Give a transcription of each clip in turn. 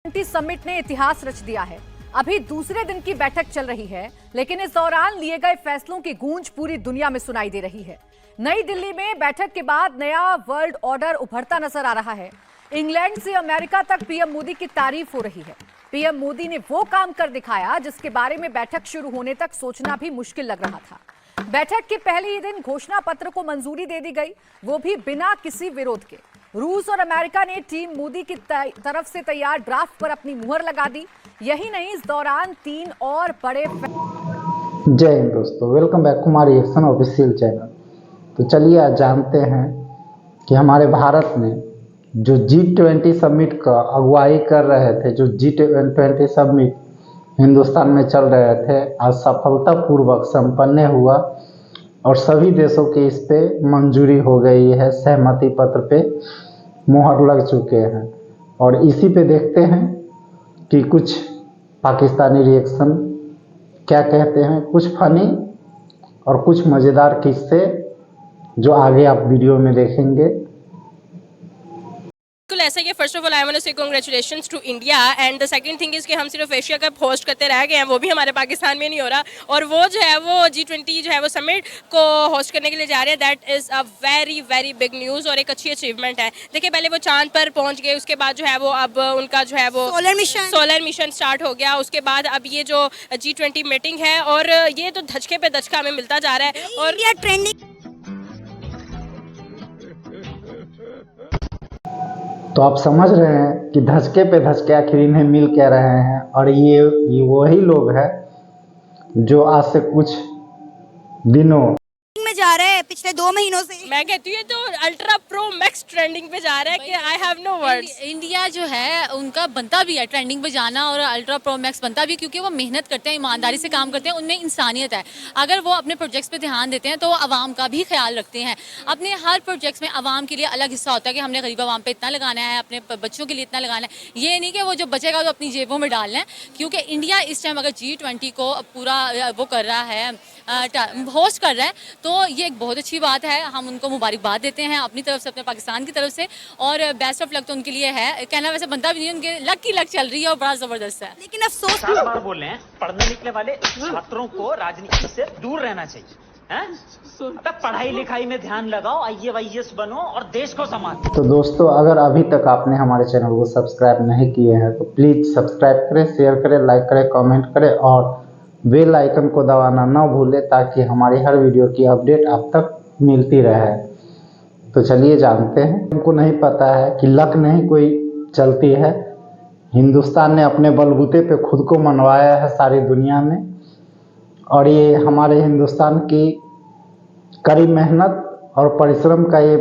Summit ने इतिहास रच दिया है। अभी दूसरे दिन की बैठक चल रही है, लेकिन इस दौरान लिए गए फैसलों की गूंज पूरी दुनिया में सुनाई दे रही है। नई दिल्ली में बैठक के बाद नया वर्ल्ड ऑर्डर उभरता नजर आ रहा है। इंग्लैंड से अमेरिका तक पीएम मोदी की तारीफ हो रही है। पीएम मोदी ने वो काम कर दिखाया जिसके बारे में बैठक शुरू होने तक सोचना भी मुश्किल लग रहा था। बैठक के पहले ही दिन घोषणा पत्र को मंजूरी दे दी गई, वो भी बिना किसी विरोध के। रूस और अमेरिका ने टीम मोदी की तरफ से तैयार ड्राफ्ट पर अपनी मुहर लगा दी। यही नहीं, इस दौरान 3 और बड़े जय हिंद दोस्तों, welcome back Kumar reaction official channel. तो चलिए आज जानते हैं कि हमारे भारत ने जो G20 समिट का अगुवाई कर रहे थे, जो G20 समिट हिंदुस्तान में चल रहे थे, आज सफलतापूर्वक संपन्न हुआ और सभी देशों के इस पे मंजूरी हो गई है। सहमति पत्र पे मुहर लग चुके हैं और इसी पे देखते हैं कि कुछ पाकिस्तानी रिएक्शन क्या कहते हैं, कुछ फनी और कुछ मज़ेदार किस्से जो आगे आप वीडियो में देखेंगे। ऐसा कि first of all I want to say congratulations to India and the second thing is कि हम सिर्फ एशिया कप होस्ट करते रह गए हैं, वो भी हमारे पाकिस्तान में नहीं हो रहा, और वो जो है वो G20 जो है वो समिट को होस्ट करने के लिए जा रहे हैं। That is a very very big news और एक अच्छी अचीवमेंट है। देखिए, पहले वो चांद पर पहुंच गए, उसके बाद जो है वो अब उनका जो है वो सोलर मिशन स्टार्ट हो गया। उसके बाद अब ये जो G20 मीटिंग है, और ये तो धचके पे धचका हमें मिलता जा रहा है। और ट्रेंडिंग तो आप समझ रहे हैं कि धचके पे धचके आखिर इन्हें मिल क्या रहे हैं, और ये वही लोग हैं जो आज से कुछ दिनों में जा रहे हैं, पिछले 2 महीनों से। मैं कहती हूँ तो अल्ट्रा प्रो मैक्स ट्रेंडिंग पे जा रहा है कि I have no words. India जो है उनका बनता भी है ट्रेंडिंग पे जाना, और अल्ट्रा प्रो मैक्स बनता भी है क्योंकि वो मेहनत करते हैं, ईमानदारी से काम करते हैं, उनमें इंसानियत है। अगर वो अपने प्रोजेक्ट्स पे ध्यान देते हैं तो वो आवाम का भी ख्याल रखते हैं। अपने हर प्रोजेक्ट्स में आवाम के लिए अलग हिस्सा होता है कि हमने गरीब आवाम पे इतना लगाना है, अपने बच्चों के लिए इतना लगाना है। ये नहीं कि वो जो बचेगा तो अपनी जेबों में डाल लें, क्योंकि इंडिया इस टाइम अगर G20 को पूरा वो कर रहा है, होस्ट कर रहा है, तो ये एक बहुत अच्छी बात है। हम उनको मुबारकबाद देते हैं अपनी तरफ से, अपने पाकिस्तान की तरफ से, और बेस्ट ऑफ लक तो उनके लिए है। कहना वैसे बनता भी नहीं, उनके लक की लक चल रही है और बड़ा जबरदस्त है। लेकिन अफसोस बार बोल रहे हैं, पढ़ने निकले वाले छात्रों को राजनीति से दूर रहना चाहिए हैं? पढ़ाई लिखाई में ध्यान लगाओ, IAS बनो और देश को संभालो। तो दोस्तों, अगर अभी तक आपने हमारे चैनल को सब्सक्राइब नहीं किए हैं तो प्लीज़ सब्सक्राइब करें, शेयर करें, लाइक करें, कमेंट करें और बेल आइकन को दबाना ना भूलें, ताकि हमारी हर वीडियो की अपडेट आप तक मिलती रहे। तो चलिए जानते हैं। हमको नहीं पता है कि लक नहीं कोई चलती है। हिंदुस्तान ने अपने बलबूते पे खुद को मनवाया है सारी दुनिया में, और ये हमारे हिंदुस्तान की कड़ी मेहनत और परिश्रम का ये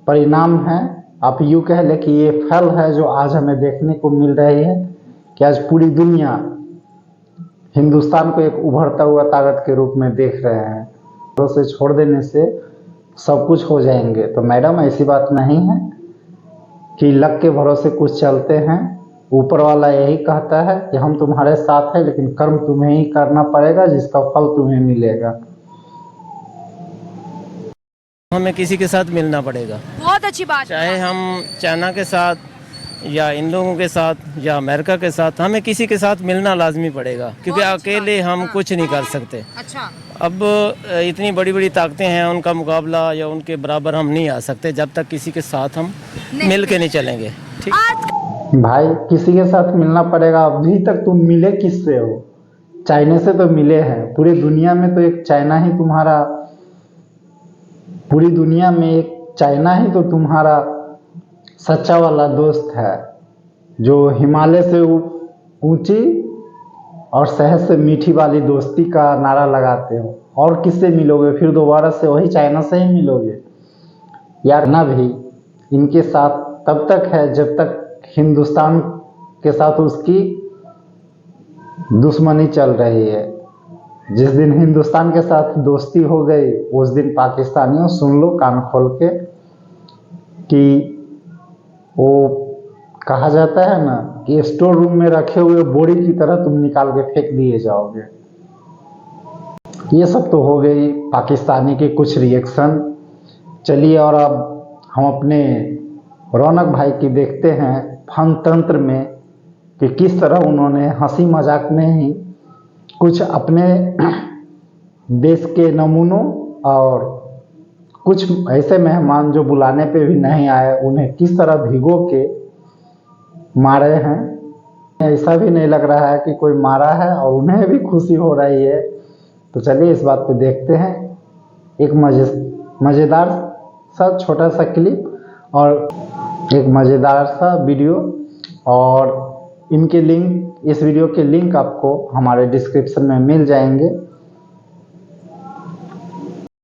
परिणाम है। आप यूँ कह लें कि ये फल है जो आज हमें देखने को मिल रही है कि आज पूरी दुनिया हिंदुस्तान को एक उभरता हुआ ताकत के रूप में देख रहे हैं। तो उसे छोड़ देने से सब कुछ हो जाएंगे। तो मैडम, ऐसी बात नहीं है कि लक के भरोसे कुछ चलते हैं। ऊपर वाला यही कहता है कि हम तुम्हारे साथ हैं, लेकिन कर्म तुम्हें ही करना पड़ेगा, जिसका फल तुम्हें मिलेगा। हमें किसी के साथ मिलना पड़ेगा। बहुत अच्छी बात, चाहे हम चाइना के साथ या इन लोगों के साथ या अमेरिका के साथ, हमें किसी के साथ मिलना लाजमी पड़ेगा, क्योंकि अकेले हम कुछ नहीं कर सकते। अच्छा, अब इतनी बड़ी बड़ी ताकतें हैं, उनका मुकाबला या उनके बराबर हम नहीं आ सकते जब तक किसी के साथ हम मिल के नहीं चलेंगे। ठीक भाई, किसी के साथ मिलना पड़ेगा। अभी तक तुम मिले किससे हो? चाइना से तो मिले हैं। पूरी दुनिया में तो एक चाइना ही तुम्हारा, पूरी दुनिया में एक चाइना ही तो तुम्हारा सच्चा वाला दोस्त है, जो हिमालय से ऊंची और शहद से मीठी वाली दोस्ती का नारा लगाते हो। और किससे मिलोगे फिर दोबारा से? वही चाइना से ही मिलोगे यार। ना भी इनके साथ तब तक है जब तक हिंदुस्तान के साथ उसकी दुश्मनी चल रही है। जिस दिन हिंदुस्तान के साथ दोस्ती हो गई, उस दिन पाकिस्तानियों सुन लो कान खोल के कि वो कहा जाता है ना कि स्टोर रूम में रखे हुए बोरी की तरह तुम निकाल के फेंक दिए जाओगे। ये सब तो हो गई पाकिस्तानी के कुछ रिएक्शन। चलिए, और अब हम अपने रौनक भाई की देखते हैं फन तंत्र में कि किस तरह उन्होंने हंसी मजाक में ही कुछ अपने देश के नमूनों और कुछ ऐसे मेहमान जो बुलाने पे भी नहीं आए उन्हें किस तरह भिगो के मारे हैं। ऐसा भी नहीं लग रहा है कि कोई मारा है और उन्हें भी खुशी हो रही है। तो चलिए इस बात पे देखते हैं एक मज़ेदार सा छोटा सा क्लिप और एक मज़ेदार सा वीडियो, और इनके लिंक, इस वीडियो के लिंक आपको हमारे डिस्क्रिप्शन में मिल जाएंगे।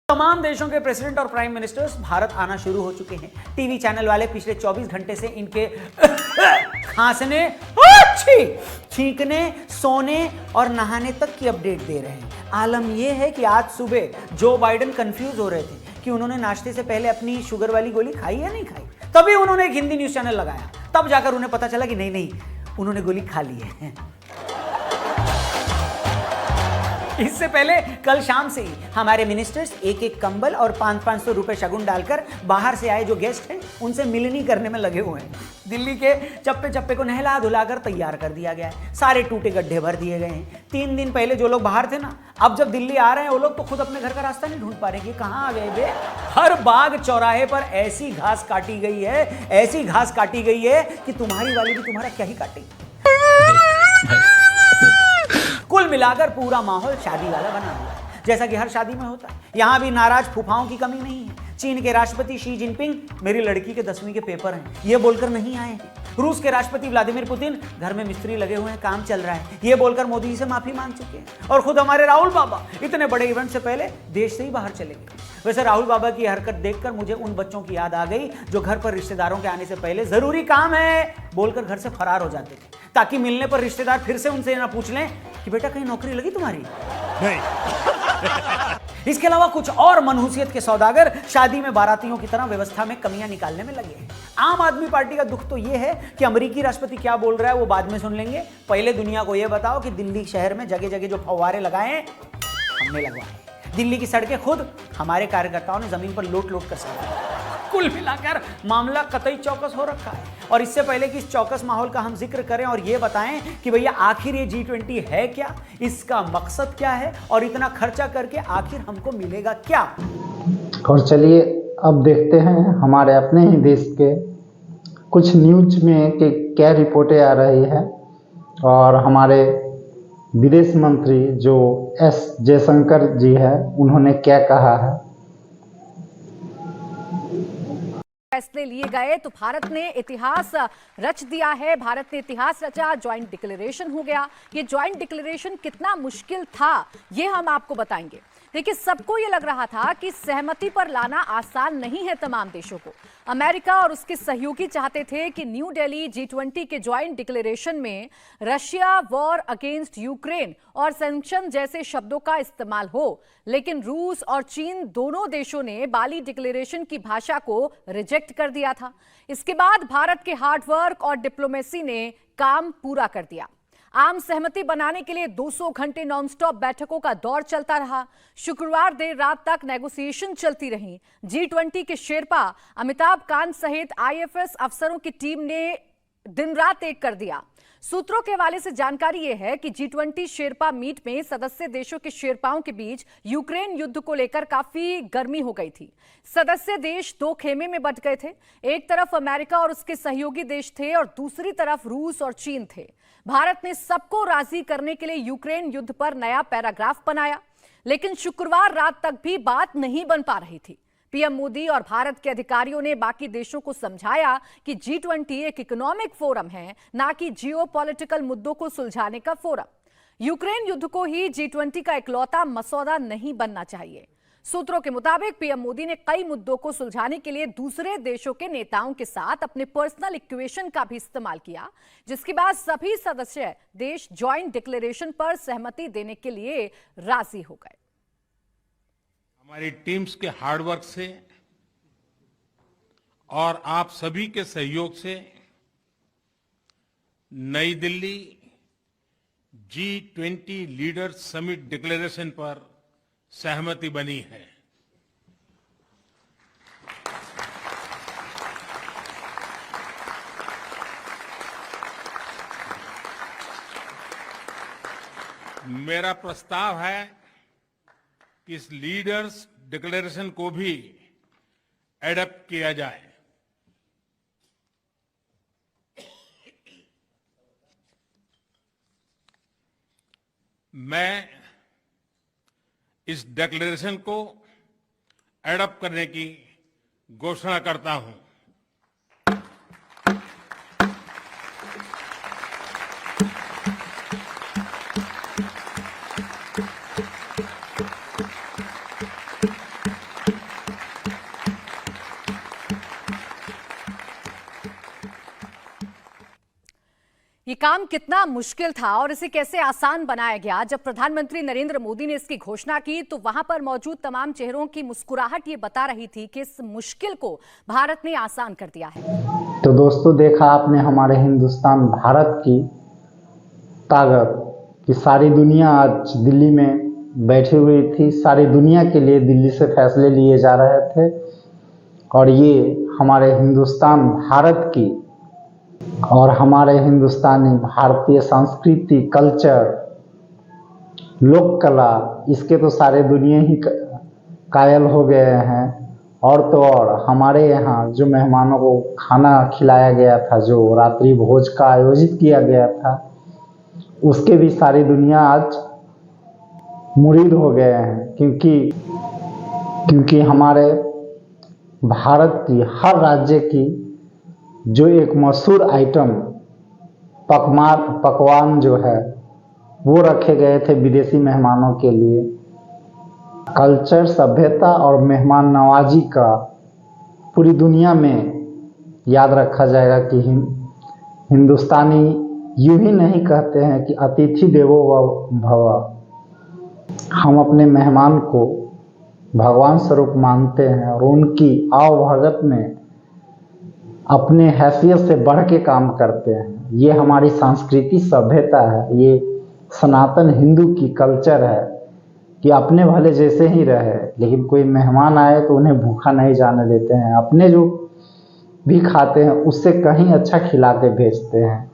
तमाम देशों के प्रेसिडेंट और प्राइम मिनिस्टर्स भारत आना शुरू हो चुके हैं। टीवी चैनल वाले पिछले 24 घंटे से इनके खांसने, छींकने, सोने और नहाने तक की अपडेट दे रहे हैं। आलम यह है कि आज सुबह जो बाइडेन कंफ्यूज हो रहे थे कि उन्होंने नाश्ते से पहले अपनी शुगर वाली गोली खाई या नहीं खाई, तभी उन्होंने एक हिंदी न्यूज चैनल लगाया। तब जाकर उन्हें पता चला कि नहीं, उन्होंने गोली खा ली है। इससे पहले कल शाम से ही हमारे मिनिस्टर्स एक एक कंबल और 500-500 रुपए शगुन डालकर बाहर से आए जो गेस्ट हैं उनसे मिलनी करने में लगे हुए हैं। दिल्ली के चप्पे चप्पे को नहला धुलाकर तैयार कर दिया गया है। सारे टूटे गड्ढे भर दिए गए हैं। 3 दिन पहले जो लोग बाहर थे ना, अब जब दिल्ली आ रहे हैं वो लोग तो खुद अपने घर का रास्ता नहीं ढूंढ पा रहे कि कहाँ आ गए बे। हर बाग चौराहे पर ऐसी घास काटी गई है, ऐसी घास काटी गई है कि तुम्हारी वाली भी तुम्हारा क्या ही काटेगी। कुल मिलाकर पूरा माहौल शादी वाला बना हुआ है, जैसा कि हर शादी में होता है। यहां भी नाराज फूफाओं की कमी नहीं है। चीन के राष्ट्रपति शी जिनपिंग मेरी लड़की के 10वीं के पेपर हैं ये बोलकर नहीं आए हैं। रूस के राष्ट्रपति व्लादिमीर पुतिन घर में मिस्त्री लगे हुए हैं, काम चल रहा है ये बोलकर मोदी जी से माफी मांग चुके हैं। और खुद हमारे राहुल बाबा इतने बड़े इवेंट से पहले देश से ही बाहर चले गए। वैसे राहुल बाबा की हरकत देखकर मुझे उन बच्चों की याद आ गई जो घर पर रिश्तेदारों के आने से पहले जरूरी काम है बोलकर घर से फरार हो जाते थे, ताकि मिलने पर रिश्तेदार फिर से उनसे ना पूछ लें कि बेटा कहीं नौकरी लगी तुम्हारी। नहीं। इसके अलावा कुछ और मनहूसियत के सौदागर शादी में बारातियों की तरह व्यवस्था में कमियां निकालने में लगे हैं। आम आदमी पार्टी का दुख तो यह है कि अमेरिकी राष्ट्रपति क्या बोल रहा है वो बाद में सुन लेंगे। पहले दुनिया को यह बताओ कि दिल्ली शहर में जगह जगह जो फव्वारे लगाए हैं हमने लगवाए। दिल्ली की सड़कें खुद हमारे कार्यकर्ताओं ने जमीन पर लोट कर सजाई। कुल मिलाकर मामला कतई चौकस हो रखा है। और इससे पहले कि इस चौकस माहौल का हम जिक्र करें और ये बताएं कि भैया आखिर ये G20 है क्या, इसका मकसद क्या है और इतना खर्चा करके आखिर हमको मिलेगा क्या। और चलिए अब देखते हैं हमारे अपने ही देश के कुछ न्यूज में कि क्या रिपोर्टें आ रही है और हमारे विदेश मंत्री जो एस जयशंकर जी है उन्होंने क्या कहा है। फैसले लिए गए तो भारत ने इतिहास रच दिया है। भारत ने इतिहास रचा, ज्वाइंट डिक्लेरेशन हो गया। ये ज्वाइंट डिक्लेरेशन कितना मुश्किल था ये हम आपको बताएंगे। देखिए सबको ये लग रहा था कि सहमति पर लाना आसान नहीं है तमाम देशों को। अमेरिका और उसके सहयोगी चाहते थे कि न्यू दिल्ली G20 के ज्वाइंट डिक्लेरेशन में रशिया वॉर अगेंस्ट यूक्रेन और सैंक्शन जैसे शब्दों का इस्तेमाल हो, लेकिन रूस और चीन दोनों देशों ने बाली डिक्लेरेशन की भाषा को रिजेक्ट कर दिया था। इसके बाद भारत के हार्डवर्क और डिप्लोमेसी ने काम पूरा कर दिया। आम सहमति बनाने के लिए 200 घंटे नॉनस्टॉप बैठकों का दौर चलता रहा। शुक्रवार देर रात तक नेगोशिएशन चलती रही। G20 के शेरपा अमिताभ कांत सहित IFS अफसरों की टीम ने दिन रात एक कर दिया। सूत्रों के हवाले से जानकारी यह है कि G20 शेरपा मीट में सदस्य देशों के शेरपाओं के बीच यूक्रेन युद्ध को लेकर काफी गर्मी हो गई थी। सदस्य देश 2 खेमे में बंट गए थे। एक तरफ अमेरिका और उसके सहयोगी देश थे और दूसरी तरफ रूस और चीन थे। भारत ने सबको राजी करने के लिए यूक्रेन युद्ध पर नया पैराग्राफ बनाया, लेकिन शुक्रवार रात तक भी बात नहीं बन पा रही थी। पीएम मोदी और भारत के अधिकारियों ने बाकी देशों को समझाया कि G20 एक इकोनॉमिक फोरम है, ना कि जियोपॉलिटिकल मुद्दों को सुलझाने का फोरम। यूक्रेन युद्ध को ही G20 का इकलौता मसौदा नहीं बनना चाहिए। सूत्रों के मुताबिक पीएम मोदी ने कई मुद्दों को सुलझाने के लिए दूसरे देशों के नेताओं के साथ अपने पर्सनल इक्वेशन का भी इस्तेमाल किया, जिसके बाद सभी सदस्य देश ज्वाइंट डिक्लेरेशन पर सहमति देने के लिए राजी हो गए। हमारी टीम्स के हार्डवर्क से और आप सभी के सहयोग से नई Delhi G20 leaders summit declaration पर सहमति बनी है। मेरा प्रस्ताव है कि इस लीडर्स डिक्लेरेशन को भी एडप्ट किया जाए। मैं इस डिक्लेरेशन को एडप्ट करने की घोषणा करता हूं। ये काम कितना मुश्किल था और इसे कैसे आसान बनाया गया। जब प्रधानमंत्री नरेंद्र मोदी ने इसकी घोषणा की तो वहां पर मौजूद तमाम चेहरों की मुस्कुराहट ये बता रही थी कि इस मुश्किल को भारत ने आसान कर दिया है। तो दोस्तों, देखा आपने हमारे हिंदुस्तान भारत की ताकत कि सारी दुनिया आज दिल्ली में बैठी हुई थी। सारी दुनिया के लिए दिल्ली से फैसले लिए जा रहे थे और ये हमारे हिंदुस्तान भारत की और हमारे हिंदुस्तानी भारतीय संस्कृति, कल्चर, लोक कला, इसके तो सारे दुनिया ही कायल हो गए हैं। और तो और हमारे यहाँ जो मेहमानों को खाना खिलाया गया था, जो रात्रि भोज का आयोजित किया गया था, उसके भी सारी दुनिया आज मुरीद हो गए हैं। क्योंकि हमारे भारत की हर राज्य की जो एक मशहूर आइटम पकवान जो है वो रखे गए थे विदेशी मेहमानों के लिए। कल्चर, सभ्यता और मेहमान नवाजी का पूरी दुनिया में याद रखा जाएगा कि हिंदुस्तानी यूं ही नहीं कहते हैं कि अतिथि देवो भव। हम अपने मेहमान को भगवान स्वरूप मानते हैं और उनकी आवभगत में अपने हैसियत से बढ़ के काम करते हैं। ये हमारी संस्कृति, सभ्यता है। ये सनातन हिंदू की कल्चर है कि अपने भले जैसे ही रहे, लेकिन कोई मेहमान आए तो उन्हें भूखा नहीं जाने देते हैं। अपने जो भी खाते हैं उससे कहीं अच्छा खिला के भेजते हैं।